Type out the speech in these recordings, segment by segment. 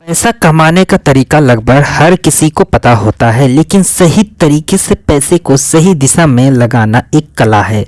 पैसा कमाने का तरीका लगभग हर किसी को पता होता है, लेकिन सही तरीके से पैसे को सही दिशा में लगाना एक कला है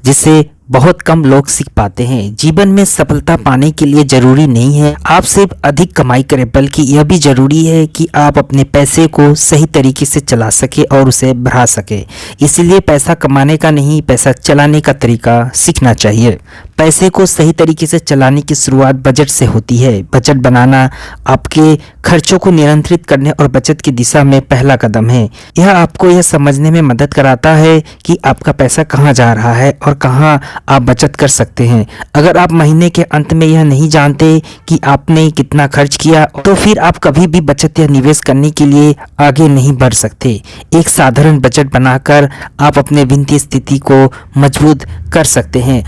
जिसे बहुत कम लोग सीख पाते हैं। जीवन में सफलता पाने के लिए जरूरी नहीं है आप सिर्फ अधिक कमाई करें, बल्कि यह भी जरूरी है कि आप अपने पैसे को सही तरीके से चला सके और उसे बढ़ा सके। इसीलिए पैसा कमाने का नहीं, पैसा चलाने का तरीका सीखना चाहिए। पैसे को सही तरीके से चलाने की शुरुआत बजट से होती है। बजट बनाना आपके खर्चों को नियंत्रित करने और बचत की दिशा में पहला कदम है। यह आपको यह समझने में मदद कराता है कि आपका पैसा कहाँ जा रहा है और कहाँ आप बचत कर सकते हैं। अगर आप महीने के अंत में यह नहीं जानते कि आपने कितना खर्च किया, तो फिर आप कभी भी बचत या निवेश करने के लिए आगे नहीं बढ़ सकते। एक साधारण बजट बनाकर आप अपने वित्तीय स्थिति को मजबूत कर सकते हैं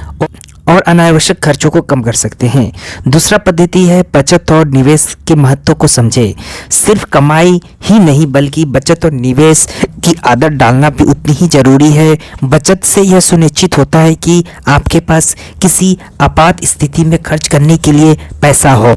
और अनावश्यक खर्चों को कम कर सकते हैं। दूसरा पद्धति है बचत और निवेश के महत्व को समझे। सिर्फ कमाई ही नहीं, बल्कि बचत और निवेश की आदत डालना भी उतनी ही जरूरी है। बचत से यह सुनिश्चित होता है कि आपके पास किसी आपात स्थिति में खर्च करने के लिए पैसा हो,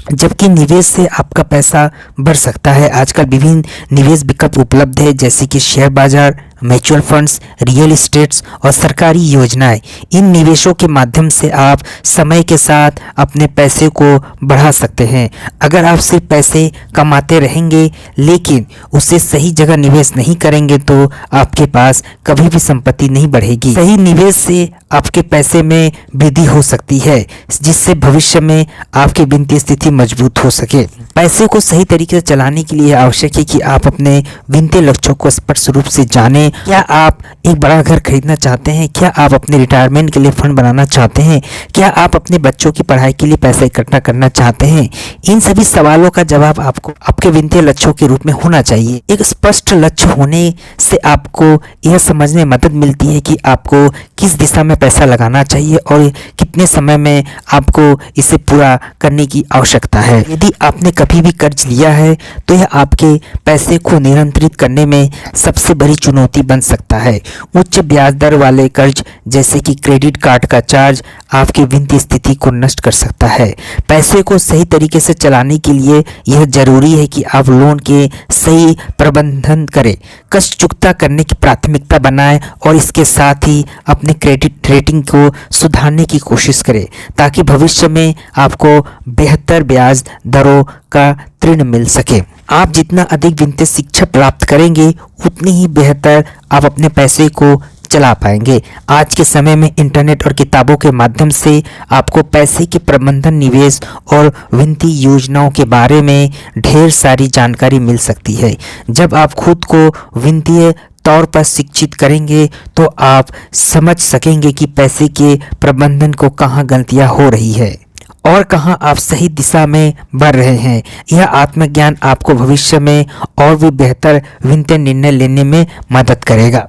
जबकि निवेश से आपका पैसा बढ़ सकता है। आजकल विभिन्न निवेश विकल्प उपलब्ध है, जैसे कि शेयर बाजार, म्यूचुअल फंड्स, रियल एस्टेट्स और सरकारी योजनाएं। इन निवेशों के माध्यम से आप समय के साथ अपने पैसे को बढ़ा सकते हैं। अगर आप सिर्फ पैसे कमाते रहेंगे लेकिन उसे सही जगह निवेश नहीं करेंगे, तो आपके पास कभी भी संपत्ति नहीं बढ़ेगी। सही निवेश से आपके पैसे में वृद्धि हो सकती है, जिससे भविष्य में आपकी वित्तीय स्थिति मजबूत हो सके। पैसे को सही तरीके से चलाने के लिए आवश्यक है कि आप अपने वित्तीय लक्ष्यों को स्पष्ट रूप से जानें। क्या आप एक बड़ा घर खरीदना चाहते हैं? क्या आप अपने रिटायरमेंट के लिए फंड बनाना चाहते हैं? क्या आप अपने बच्चों की पढ़ाई के लिए पैसा इकट्ठा करना चाहते हैं? इन सभी सवालों का जवाब आपको आपके वित्तीय लक्ष्यों के रूप में होना चाहिए। एक स्पष्ट लक्ष्य होने से आपको यह समझने में मदद मिलती है कि आपको किस दिशा में पैसा लगाना चाहिए और कितने समय में आपको इसे पूरा करने की आवश्यकता है। यदि आपने कभी भी कर्ज लिया है, तो यह आपके पैसे को नियंत्रित करने में सबसे बड़ी चुनौती बन सकता है। उच्च ब्याज दर वाले कर्ज, जैसे कि क्रेडिट कार्ड का चार्ज, आपकी वित्तीय स्थिति को नष्ट कर सकता है। पैसे को सही तरीके से चलाने के लिए यह जरूरी है कि आप लोन के सही प्रबंधन करें, कर्ज चुकता करने की प्राथमिकता बनाएं और इसके साथ ही अपने क्रेडिट रेटिंग को सुधारने की कोशिश करें, ताकि भविष्य में आपको बेहतर ब्याज दरों का ऋण मिल सके। आप जितना अधिक वित्तीय शिक्षा प्राप्त करेंगे, उतनी ही बेहतर आप अपने पैसे को चला पाएंगे। आज के समय में इंटरनेट और किताबों के माध्यम से आपको पैसे के प्रबंधन, निवेश और वित्तीय योजनाओं के बारे में ढेर सारी जानकारी मिल सकती है। जब आप खुद को वित्तीय तौर पर शिक्षित करेंगे, तो आप समझ सकेंगे कि पैसे के प्रबंधन को कहाँ गलतियाँ हो रही है और कहां आप सही दिशा में बढ़ रहे हैं। यह आत्मज्ञान आपको भविष्य में और भी बेहतर वित्तीय निर्णय लेने में मदद करेगा।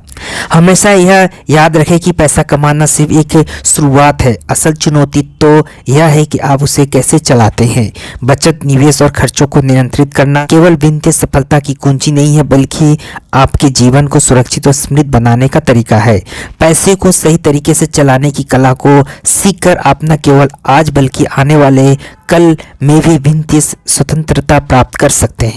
हमेशा यह याद रखें कि पैसा कमाना सिर्फ एक शुरुआत है। असल चुनौती तो यह है कि आप उसे कैसे चलाते हैं। बचत, निवेश और खर्चों को नियंत्रित करना केवल वित्तीय सफलता की कुंजी नहीं है, बल्कि आपके जीवन को सुरक्षित और समृद्ध बनाने का तरीका है। पैसे को सही तरीके से चलाने की कला को सीखकर आप न केवल आज बल्कि आने वाले कल में भी वित्तीय स्वतंत्रता प्राप्त कर सकते हैं।